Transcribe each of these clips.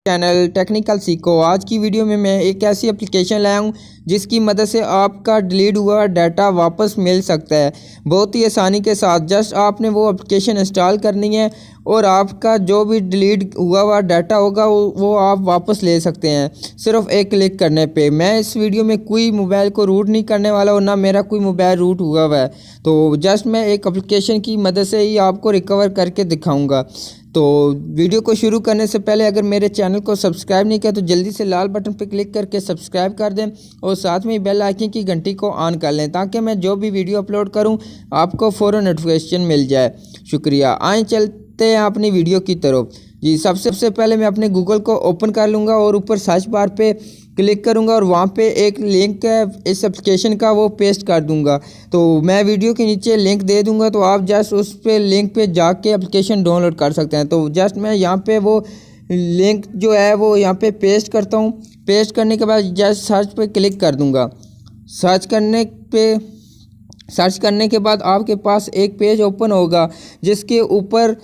Channel technical सीखो। आज की वीडियो में मैं एक ऐसी एप्लीकेशन लाया हूँ जिसकी मदद से आपका डिलीट हुआ डाटा वापस मिल सकता है बहुत ही आसानी के साथ। जस्ट आपने वो एप्लीकेशन इंस्टॉल करनी है और आपका जो भी डिलीट हुआ डाटा होगा वो आप वापस ले सकते हैं सिर्फ एक क्लिक करने पे। मैं इस वीडियो में कोई मोबाइल को रूट नहीं करने वाला और ना मेरा कोई मोबाइल रूट हुआ है, तो जस्ट मैं एक एप्लीकेशन की मदद से ही आपको रिकवर करके दिखाऊँगा। तो वीडियो को शुरू करने से पहले अगर मेरे चैनल को सब्सक्राइब नहीं किया तो जल्दी से लाल बटन पर क्लिक करके सब्सक्राइब कर दें और साथ में बेल आइकन की घंटी को ऑन कर लें ताकि मैं जो भी वीडियो अपलोड करूं आपको फ़ौरन नोटिफिकेशन मिल जाए। शुक्रिया। आए चलते हैं अपनी वीडियो की तरफ। जी, सबसे पहले मैं अपने गूगल को ओपन कर लूँगा और ऊपर सर्च बार पे क्लिक करूंगा और वहाँ पे एक लिंक है इस एप्लीकेशन का, वो पेस्ट कर दूंगा। तो मैं वीडियो के नीचे लिंक दे दूंगा, तो आप जस्ट उस पे लिंक पे जाके एप्लीकेशन डाउनलोड कर सकते हैं। तो जस्ट मैं यहाँ पे वो लिंक जो है वो यहाँ पे पेस्ट करता हूँ। पेस्ट करने के बाद जस्ट सर्च पे क्लिक कर दूँगा। सर्च करने के बाद आपके पास एक पेज ओपन होगा जिसके ऊपर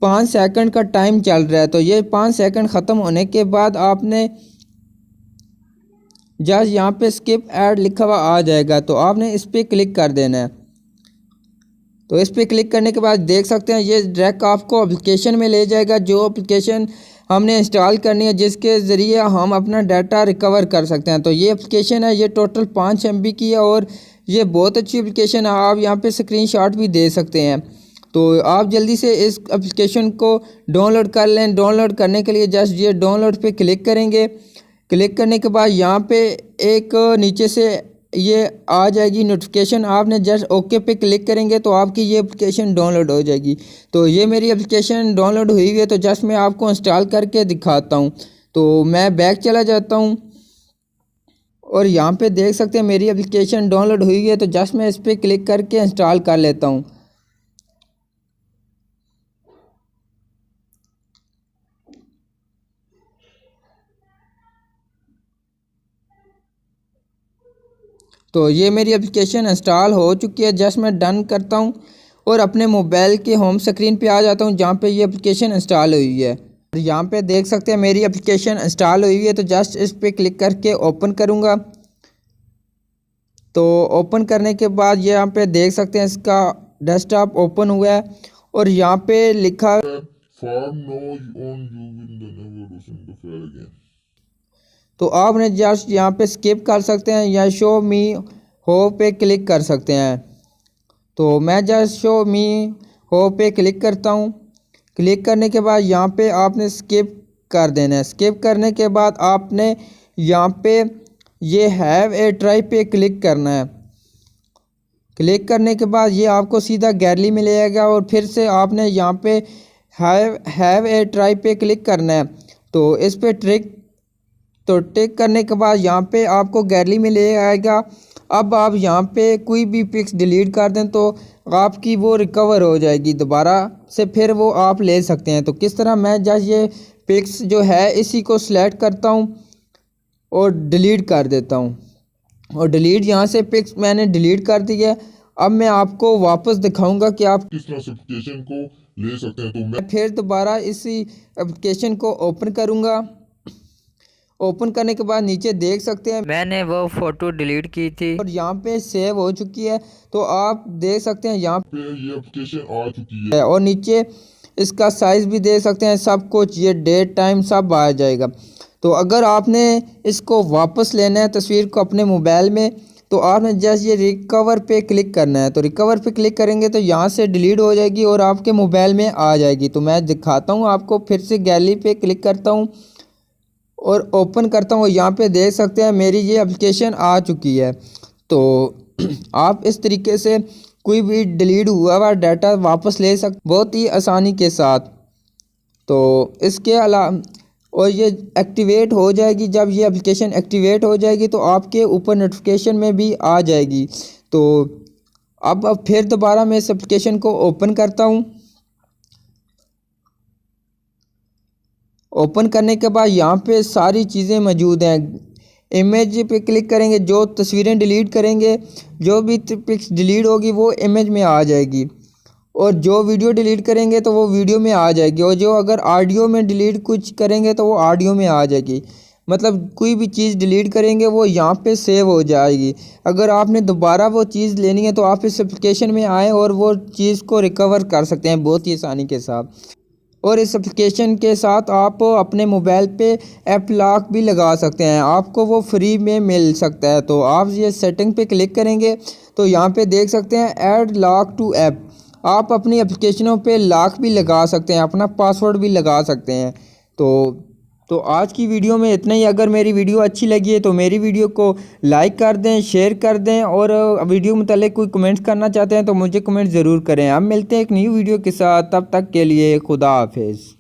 5 सेकंड का टाइम चल रहा है। तो ये 5 सेकंड ख़त्म होने के बाद आपने जस्ट यहाँ पे स्किप ऐड लिखा हुआ आ जाएगा, तो आपने इस पर क्लिक कर देना है। तो इस पर क्लिक करने के बाद देख सकते हैं ये डायरेक्ट आपको एप्लीकेशन में ले जाएगा, जो एप्लीकेशन हमने इंस्टॉल करनी है जिसके ज़रिए हम अपना डाटा रिकवर कर सकते हैं। तो ये एप्लीकेशन है, ये टोटल 5 MB की है और ये बहुत अच्छी एप्लीकेशन है। आप यहाँ पे स्क्रीनशॉट भी दे सकते हैं। तो आप जल्दी से इस एप्लीकेशन को डाउनलोड कर लें। डाउनलोड करने के लिए जस्ट ये डाउनलोड पे क्लिक करेंगे। क्लिक करने के बाद यहाँ पे एक नीचे से ये आ जाएगी नोटिफिकेशन, आपने जस्ट ओके पे क्लिक करेंगे तो आपकी ये एप्लीकेशन डाउनलोड हो जाएगी। तो ये मेरी एप्लीकेशन डाउनलोड हुई है, तो जस्ट मैं आपको इंस्टॉल करके दिखाता हूँ। तो मैं बैक चला जाता हूँ और यहाँ पे देख सकते हैं मेरी एप्लीकेशन डाउनलोड हुई है। तो जस्ट मैं इस पर क्लिक करके इंस्टॉल कर लेता हूँ। तो ये मेरी एप्लीकेशन इंस्टॉल हो चुकी है। जस्ट मैं डन करता हूँ और अपने मोबाइल के होम स्क्रीन पे आ जाता हूँ जहाँ पे ये एप्लीकेशन इंस्टॉल हुई है। तो यहाँ पे देख सकते हैं मेरी एप्लीकेशन इंस्टॉल हुई है। तो जस्ट इस पर क्लिक करके ओपन करूँगा। तो ओपन करने के बाद यहाँ पे देख सकते हैं इसका डेस्कटॉप ओपन हुआ है और यहाँ पे लिखा तो आपने जस्ट यहाँ पे स्किप कर सकते हैं या शो मी हो पे क्लिक कर सकते हैं। तो मैं जस्ट शो मी हो पे क्लिक करता हूँ। क्लिक करने के बाद यहाँ पे आपने स्किप कर देना है। स्किप करने के बाद आपने यहाँ पे ये हैव ए ट्राई पे क्लिक करना है। क्लिक करने के बाद ये आपको सीधा गैलरी में ले जाएगा और फिर से आपने यहाँ पे हैव ए ट्राई पे क्लिक करना है। तो इस पे टिक करने के बाद यहाँ पे आपको गैलरी में ले आएगा। अब आप यहाँ पे कोई भी पिक्स डिलीट कर दें तो आपकी वो रिकवर हो जाएगी, दोबारा से फिर वो आप ले सकते हैं। तो किस तरह, मैं जस्ट ये पिक्स जो है इसी को सिलेक्ट करता हूँ और डिलीट कर देता हूँ और डिलीट यहाँ से पिक्स मैंने डिलीट कर दी है। अब मैं आपको वापस दिखाऊंगा कि आप किस तरह से एप्लीकेशन को ले सकते हैं। तो मैं फिर दोबारा इसी एप्लीकेशन को ओपन करूंगा। ओपन करने के बाद नीचे देख सकते हैं मैंने वो फ़ोटो डिलीट की थी और यहाँ पे सेव हो चुकी है। तो आप देख सकते हैं यहाँ पे ये एप्लीकेशन आ चुकी है और नीचे इसका साइज़ भी देख सकते हैं, सब कुछ, ये डेट टाइम सब आ जाएगा। तो अगर आपने इसको वापस लेना है तस्वीर को अपने मोबाइल में, तो आपने जस्ट ये रिकवर पे क्लिक करना है। तो रिकवर पे क्लिक करेंगे तो यहाँ से डिलीट हो जाएगी और आपके मोबाइल में आ जाएगी। तो मैं दिखाता हूँ आपको, फिर से गैलरी पे क्लिक करता हूँ और ओपन करता हूँ। यहाँ पे देख सकते हैं मेरी ये एप्लीकेशन आ चुकी है। तो आप इस तरीके से कोई भी डिलीट हुआ डाटा वापस ले सकते बहुत ही आसानी के साथ। तो इसके अलावा और ये एक्टिवेट हो जाएगी, जब ये एप्लीकेशन एक्टिवेट हो जाएगी तो आपके ऊपर नोटिफिकेशन में भी आ जाएगी। तो अब फिर दोबारा मैं इस एप्लीकेशन को ओपन करता हूँ। ओपन करने के बाद यहाँ पे सारी चीज़ें मौजूद हैं। इमेज पे क्लिक करेंगे, जो तस्वीरें डिलीट करेंगे, जो भी पिक्स डिलीट होगी वो इमेज में आ जाएगी। और जो वीडियो डिलीट करेंगे तो वो वीडियो में आ जाएगी, और जो अगर ऑडियो में डिलीट कुछ करेंगे तो वो ऑडियो में आ जाएगी। मतलब कोई भी चीज़ डिलीट करेंगे वो यहाँ पे सेव हो जाएगी। अगर आपने दोबारा वो चीज़ लेनी है तो आप इस एप्लीकेशन में आएँ और वो चीज़ को रिकवर कर सकते हैं बहुत ही आसानी के साथ। और इस एप्लीकेशन के साथ आप अपने मोबाइल पे ऐप लॉक भी लगा सकते हैं, आपको वो फ्री में मिल सकता है। तो आप ये सेटिंग पे क्लिक करेंगे तो यहाँ पे देख सकते हैं ऐड लॉक टू ऐप। आप अपनी एप्लीकेशनों पे लॉक भी लगा सकते हैं, अपना पासवर्ड भी लगा सकते हैं। तो आज की वीडियो में इतना ही। अगर मेरी वीडियो अच्छी लगी है तो मेरी वीडियो को लाइक कर दें, शेयर कर दें, और वीडियो मुतालिक कोई कमेंट्स करना चाहते हैं तो मुझे कमेंट ज़रूर करें। अब मिलते हैं एक न्यू वीडियो के साथ, तब तक के लिए खुदा हाफिज़।